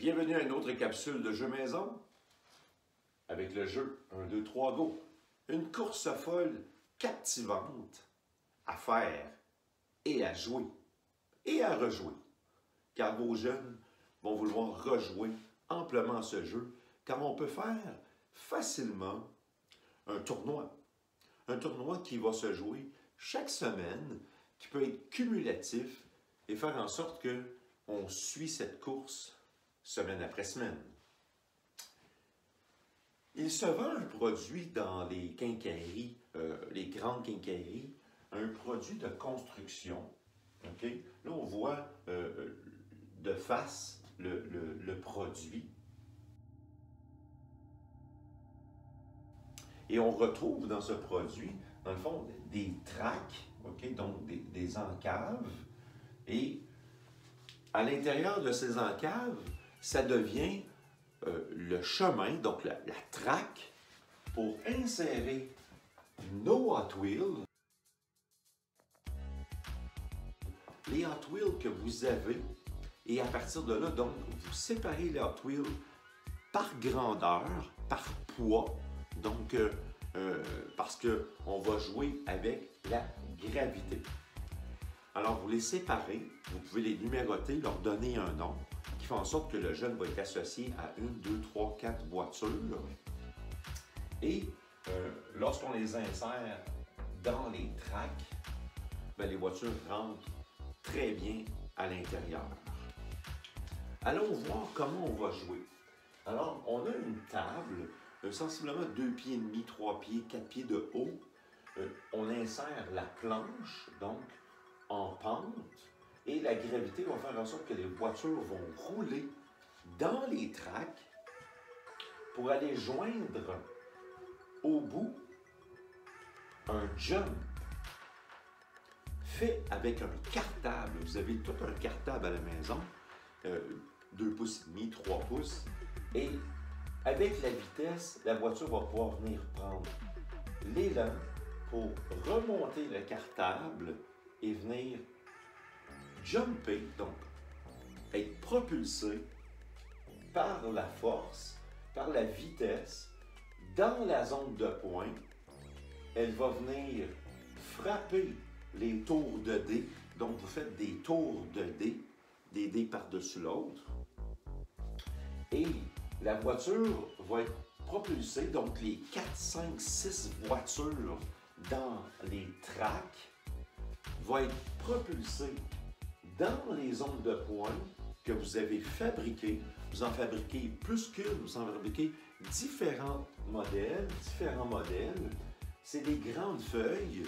Bienvenue à une autre capsule de jeu maison avec le jeu 1, 2, 3, go. Une course folle captivante à faire et à jouer et à rejouer. Car vos jeunes vont vouloir rejouer amplement ce jeu car on peut faire facilement un tournoi. Un tournoi qui va se jouer chaque semaine, qui peut être cumulatif et faire en sorte qu'on suit cette course semaine après semaine. Il se vend un produit dans les quincailleries, les grandes quincailleries, un produit de construction. Okay? Là, on voit de face le produit. Et on retrouve dans ce produit, dans le fond, des tracks, okay? Donc des encaves. Et à l'intérieur de ces encaves, ça devient le chemin, donc la traque, pour insérer nos Hot Wheels. Les Hot Wheels que vous avez, et à partir de là, donc, vous séparez les Hot Wheels par grandeur, par poids, donc parce qu'on va jouer avec la gravité. Alors, vous les séparez, vous pouvez les numéroter, leur donner un nom, qui fait en sorte que le jeune va être associé à 1, 2, 3, 4 voitures. Et lorsqu'on les insère dans les tracks, bien, les voitures rentrent très bien à l'intérieur. Allons voir comment on va jouer. Alors, on a une table, sensiblement 2 pieds et demi, 3 pieds, 4 pieds de haut. On insère la planche, donc, en pente, et la gravité va faire en sorte que les voitures vont rouler dans les tracks pour aller joindre au bout un jump fait avec un cartable. Vous avez tout un cartable à la maison, 2 pouces et demi, 3 pouces, et avec la vitesse, la voiture va pouvoir venir prendre l'élan pour remonter le cartable et venir jumper, donc être propulsé par la force, par la vitesse, dans la zone de pointe. Elle va venir frapper les tours de dés. Donc, vous faites des tours de dés, des dés par-dessus l'autre. Et la voiture va être propulsée, donc les 4, 5, 6 voitures dans les tracks vont être propulsées dans les zones de pointe que vous avez fabriquées. Vous en fabriquez plus qu'une, vous en fabriquez différents modèles. C'est des grandes feuilles.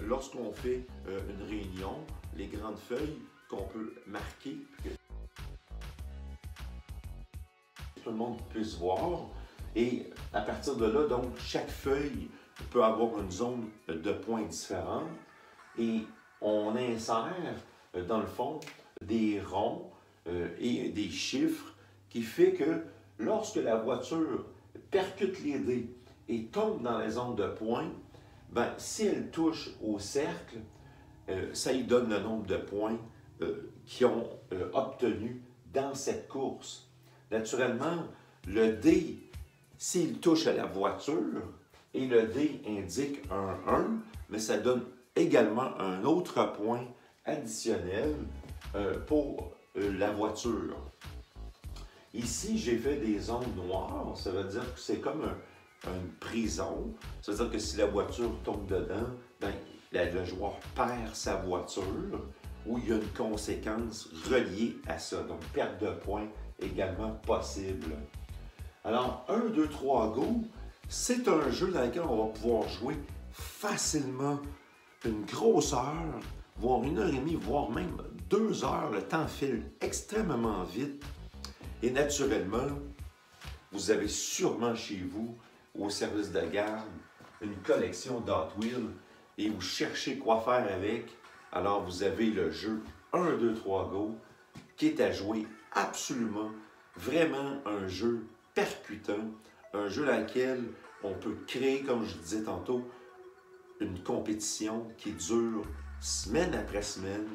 Lorsqu'on fait une réunion, les grandes feuilles qu'on peut marquer, que tout le monde puisse voir. Et à partir de là, donc, chaque feuille peut avoir une zone de points différente. Et on insère, dans le fond, des ronds et des chiffres qui fait que lorsque la voiture percute les dés et tombe dans les zones de points, ben, si elle touche au cercle, ça lui donne le nombre de points qu'ils ont obtenu dans cette course. Naturellement, le dé, s'il touche à la voiture, et le dé indique un 1, mais ça donne également un autre point additionnel pour la voiture. Ici, j'ai fait des zones noires, ça veut dire que c'est comme une prison. Ça veut dire que si la voiture tombe dedans, ben, le joueur perd sa voiture ou il y a une conséquence reliée à ça. Donc, perte de points également possible. Alors, 1, 2, 3, go, c'est un jeu dans lequel on va pouvoir jouer facilement une grosse heure, voire 1h30, voire même 2 heures. Le temps file extrêmement vite. Et naturellement, vous avez sûrement chez vous, au service de garde, une collection d'Hot Wheels et vous cherchez quoi faire avec. Alors, vous avez le jeu 1, 2, 3, go qui est à jouer absolument, vraiment un jeu percutant, un jeu dans lequel on peut créer, comme je disais tantôt, une compétition qui dure semaine après semaine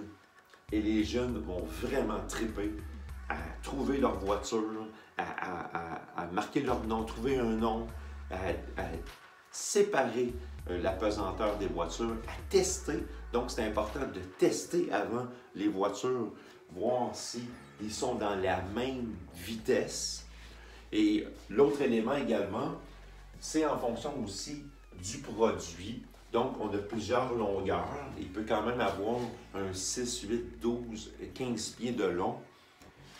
et les jeunes vont vraiment triper à trouver leur voiture, à marquer leur nom, trouver un nom, à séparer la pesanteur des voitures, à tester. Donc, c'est important de tester avant les voitures, voir si ils sont dans la même vitesse. Et l'autre élément également, c'est en fonction aussi du produit. Donc, on a plusieurs longueurs. Il peut quand même avoir un 6, 8, 12, 15 pieds de long.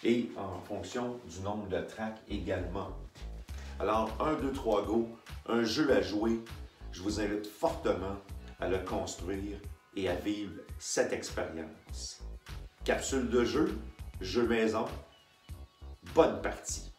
Et en fonction du nombre de tracks également. Alors, 1, 2, 3, go, un jeu à jouer. Je vous invite fortement à le construire et à vivre cette expérience. Capsule de jeu, jeu maison, bonne partie.